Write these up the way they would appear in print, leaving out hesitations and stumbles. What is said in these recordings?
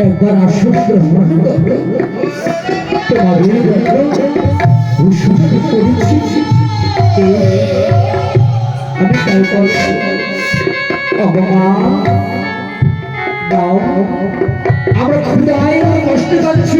একবার আসুন গ্রহণ করো। তোমাদের উৎসর্গ করেছি, আমি তাই করব। ভগবান দাও, আমরা ক্ষুধায় কষ্ট পাচ্ছি।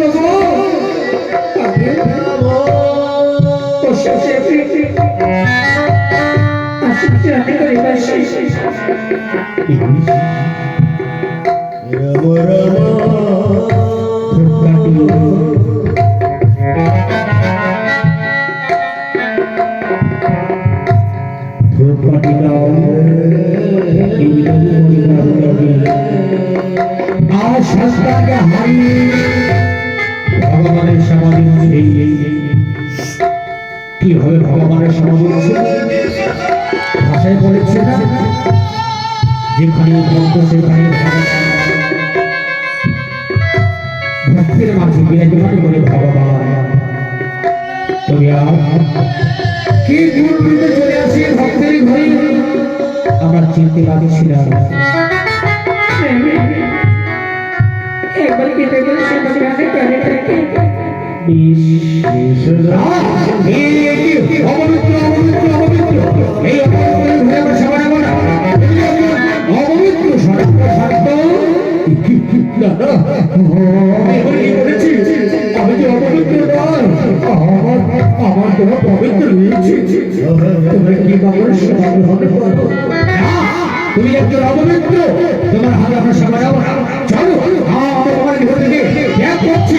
ভগবানের সমাধি কি হবে? ভগবানের সমাধি ভাষায় বলেছে না, যেখানে ভক্ত সেখানে ভক্তের মাঝে বিরাজমান করে ভগবান। তবে কি দূর চলে আসি ভক্তের ঘরে, আমরা চিনতে পারছিলাম। একবার কেটে গেলে আমার দেহ পবিত্র রয়েছে। তোমরা কি বাবার সেবা গ্রহণ করো? তুমি একজন অপবিত্র, তোমার হাতে আমরা সেবা যাবো। চলো আমার ঘর থেকে ত্যাগ করছি।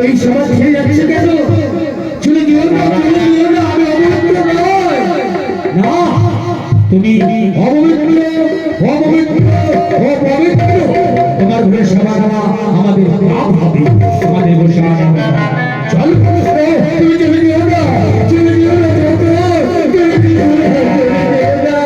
এই সমাজ ছেড়ে যাচ্ছে কেন? চলে দিও না, চলে দিও না, আমি অপবিত্র নই। না, তুমি অপবিত্র, অপবিত্র, অপবিত্র। তোমার ঘরে সেবা দেওয়া আমাদের পাপ হবে, আমাদের বসে চল। তুমি চলে দিও না, চলে দিও না, চলে দিও না।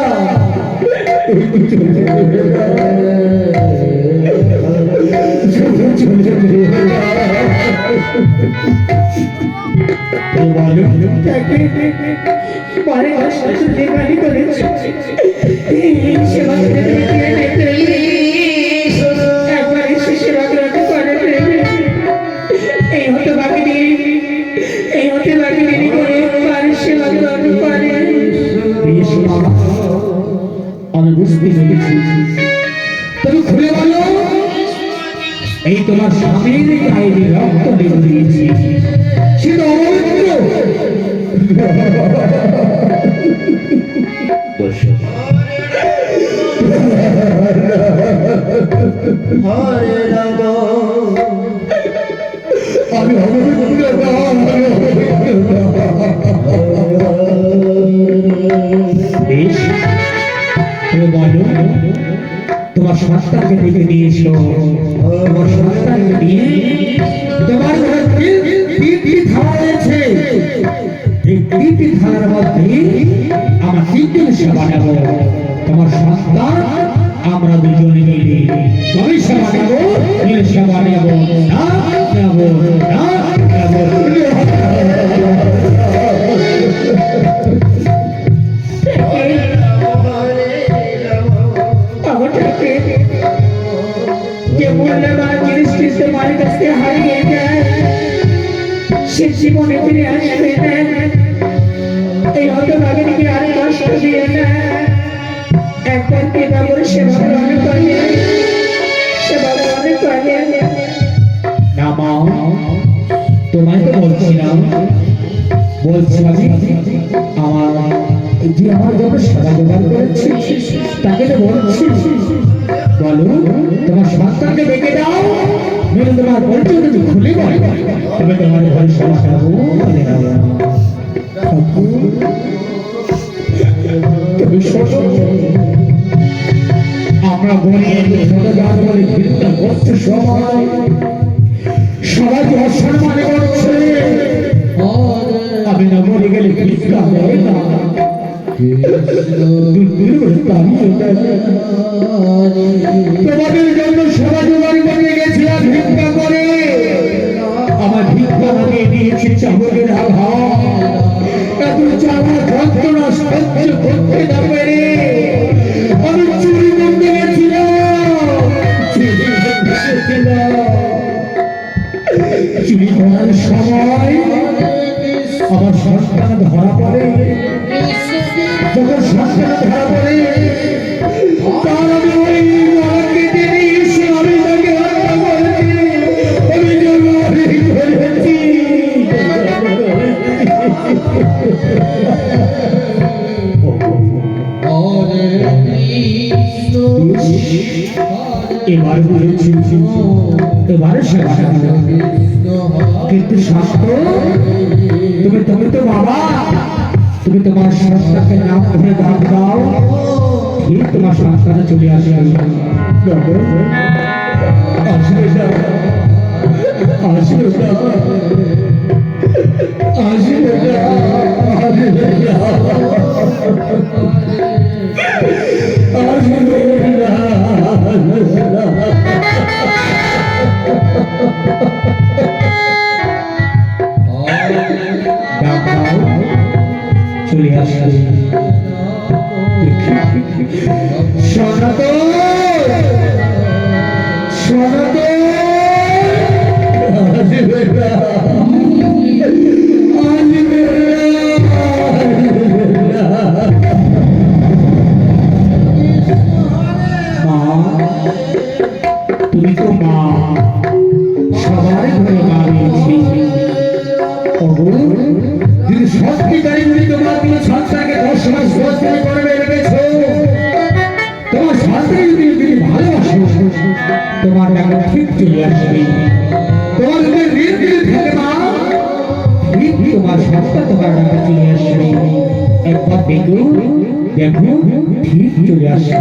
আমি বুঝতে পেরেছি, তুমি খুলে বলো, এই তোমার স্বামীর গায়ে রক্ত লেগে দিয়েছি, সে তো অপবিত্র। আমি বলো, তোমার সন্তানকে দেখে নিয়েছো, তোমার সন্তানকে নিয়ে তোমার তিনটি থালা রয়েছে, এই তিনটি থালার মধ্যে আমার তিনজন সেবা নেব। তোমার সন্তান আমরা দুজনে মিলে তুমি সেবা নেব, তুমি সেবা নেব না, নেব না, জীবনে ফিরে আসবে না। এই হতভাগিনীকে আর কষ্ট দিয়ে না, একবার পিতা করে সেবা গ্রহণ করে, সেবা গ্রহণ করে। না মা, তোমায় তো বলছিলাম, বলছিলাম আমার যে আমার যখন সেবা গ্রহণ করেছি তাকে তো বলছি, বলো তোমার সন্তানকে ডেকে দাও, মেরে তোমার পরিচয় যদি খুলে বলে তবে তোমার ঘরে সমস্যা আমরা বলে চিন্তা করছে, সবাই সবাইকে অসম্মান করছে। আমি না মরে গেলে ভিক্ষা দেয় না, তোমাদের জন্য সেবা জোগাড় করে গেছিলাম ভিক্ষা করে। রাধা এত জ্বালা যন্ত্রণা সহ্য করতে না পেরে আমি চুরি করতে গেছিলাম। চুরি করার সময় আমার সন্তান ধরা পড়ে। যখন সন্তান ধরা পড়ে তার আমি ওই মাকে জিনিস আমি তাকে হত্যা করেছি। আমি জন্মই ধরেছি। এবার বলেছি এবারে সেবা কিন্তু শাস্ত্র তুমি তুমি তো বাবা তুমি তোমার সন্তানকে নাম ধরে ডাক দাও ঠিক তোমার সন্তানে চলে আসবে। আসবে না আসবে না আসবে না চলে আসবে। সনাতন সনাতন আসবে না আসবে না। মা তুমি তো মা সবার ঘরে মা রয়েছে। যদি সত্যিকারী যদি তোমরা তুমি সন্তানকে 10 মাস বস্তায় করে রেখেছ তোমার সন্তান যদি ভালোবাসো তোমার টাকা ঠিক চলে আসবে। তোমার যদি ঋণ যদি থাকে মা ঠিক তোমার সন্তান তোমার টাকা চলে আসবে। একবার দেখো দেখো ঠিক চলে আসবে।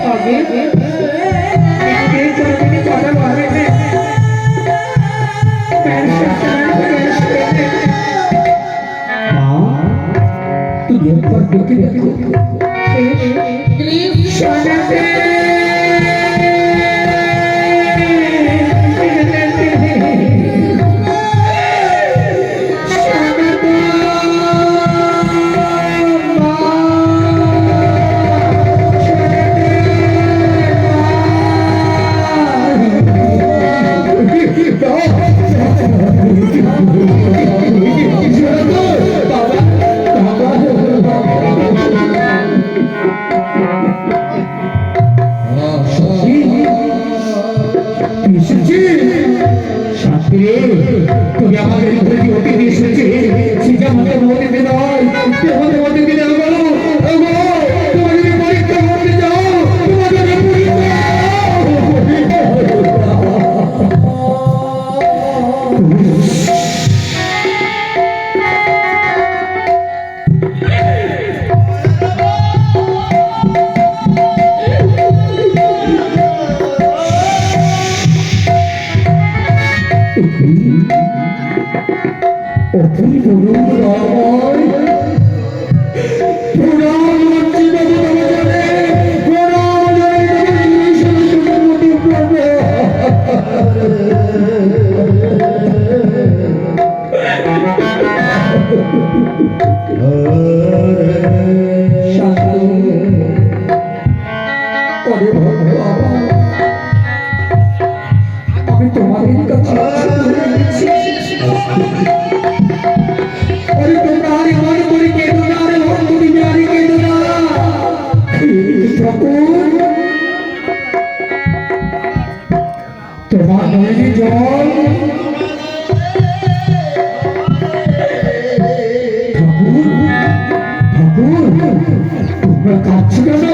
কথা বলে তুমি একবার দেখে দেখো তুমি আমাদের প্রতি অতিথি এসেছে সেটা আমাদের মনে নয়। তোমাদের মধ্যে দিলে তোমার যদি পরীক্ষা করতে যাও তোমাদের আমি তোমাদের কাছে তোমার নদী জল ঠাকুর ঠাকুর তোমরা কাঁদছো কেন?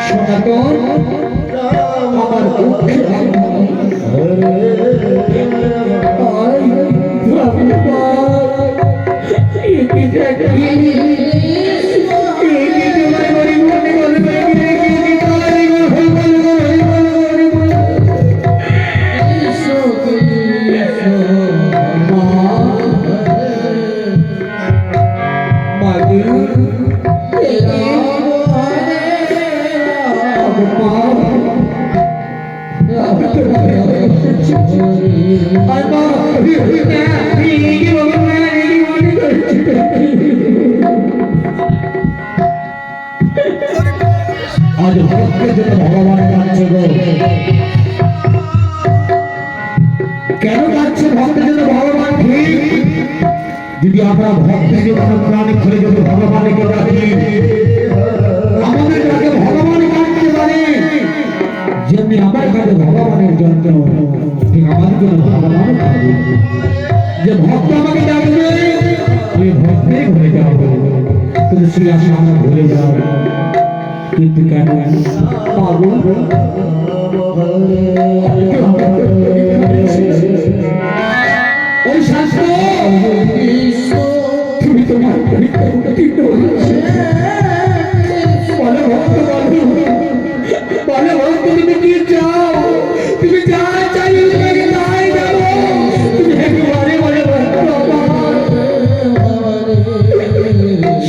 সনাতন আমার দুঃখে আর মা এই যে বাবা এই মনে করছে আজ ভক্তের জন্য ভগবান কাঁদছে গো। কেন কাঁদছে ভক্তের জন্য ভগবান? ঠিক যদি আমরা ভক্তের জন্য প্রাণে খুলে যদি ভগবানকে ডাকি, আমাদের কাছে ভগবান কাঁদতে পারে। যেমনি আমার কাছে ভগবানের জন্য, ঠিক আমার জন্য ভগবান কাঁদে। যে ভক্ত আমাকে ডাকবে আমি ভক্তে ভুলে যাব, কিন্তু সেই আশা আমরা ভুলে যাব। কিন্তু কেন পাগল ওই শাস্ত্র তুমি তোমার পরীক্ষা উত্তীর্ণ হয়েছে। বলে ভক্ত বলে ভক্ত তুমি কি চাও? তুমি যা চাই তোমাকে তাই দেবো। তুমি একবারে বলে ভক্ত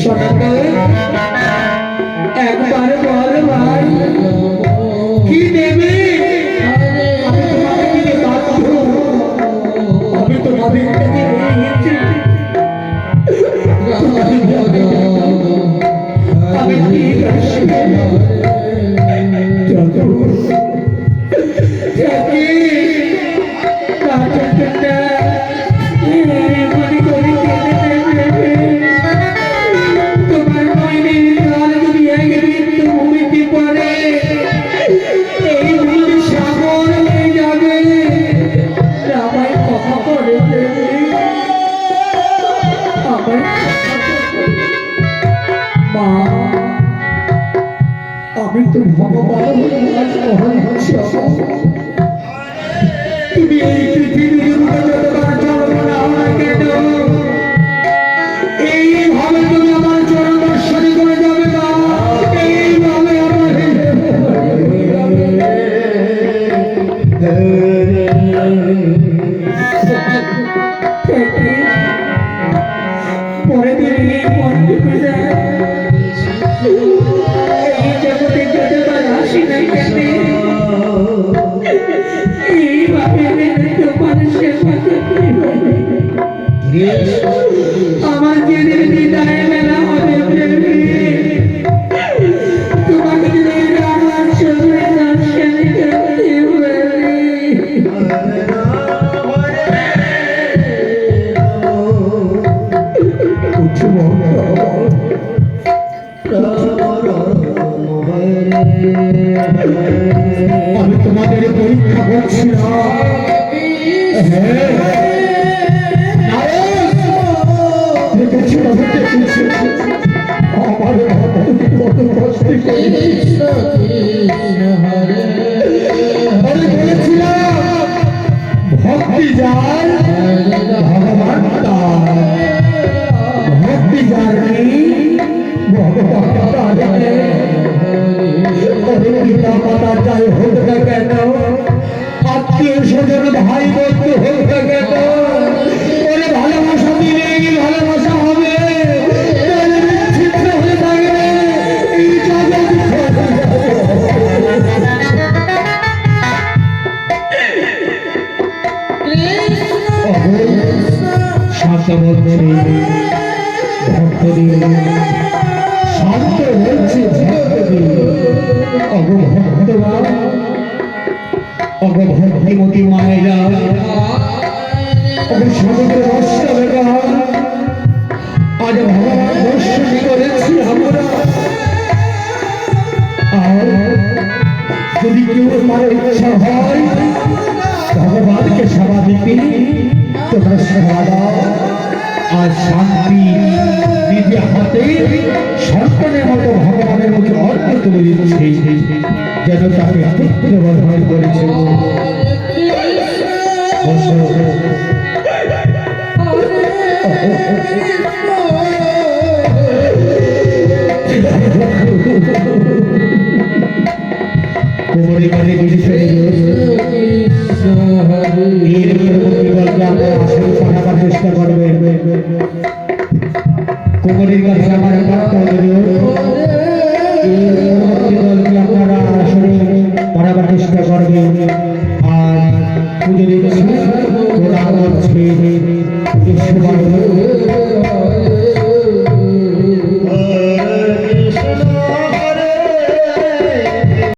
সনাতন একবার বল ভাই কি দেবে? আমি তোমাকে দিতে বাধ্য, আমি তোমাদের আমি ঠিক আছে আমি তো ভগবান তুমি এই পৃথিবীর যতবার জন্ম নাও না কেন, এইভাবে তুমি আমার চরণ দর্শন করে যাবে না। এইভাবে আমার পরে দিন এই পঞ্চমী এই জগতে যতবার আসি নাই কেন, এইভাবে তোমার সেবা করতে হবে। আমার যেদিন বিদায় মেলা হবে তোমাকে যদি আমার চোখে দর্শন করতে আমি তোমাদের পরীক্ষা করছি না। ভক্তি যার ভগবান তার, ভক্তি যার ভগবান পিতা মাতা যাই হোক না কেন, আত্মীয় স্বজন ভাই বন্ধু হোক না কেন, ওরে ভালোবাসা দিলে ভালোবাসা হবে, বিচ্ছিন্ন হয়ে থাকবে এই জগৎ। শান্ত বলছে ভক্তদের, শান্ত বলছে ভক্তদের, অগভক্তিমতী মায়েরা, সমুদ্র বৈষ্ণবেরা, আজ ভগবান দর্শনী করেছি আমরা। আর যদি কেউ আমার ইচ্ছা হয় ভগবানকে সেবা দিতে, তোমরা সেবা দাও। আর শান্তি নিজে হাতে সন্তানের মতো ভগবানের মতো অর্থ তুলে দিচ্ছে, যেন তাকে পুত্র বর্ধন করেছে। কোমরে কানে পাঠাবার চেষ্টা করবে। কোমরের কাছে আমার আপনারা আসলে পড়াবার চেষ্টা করবেন। আর পুজো সেবা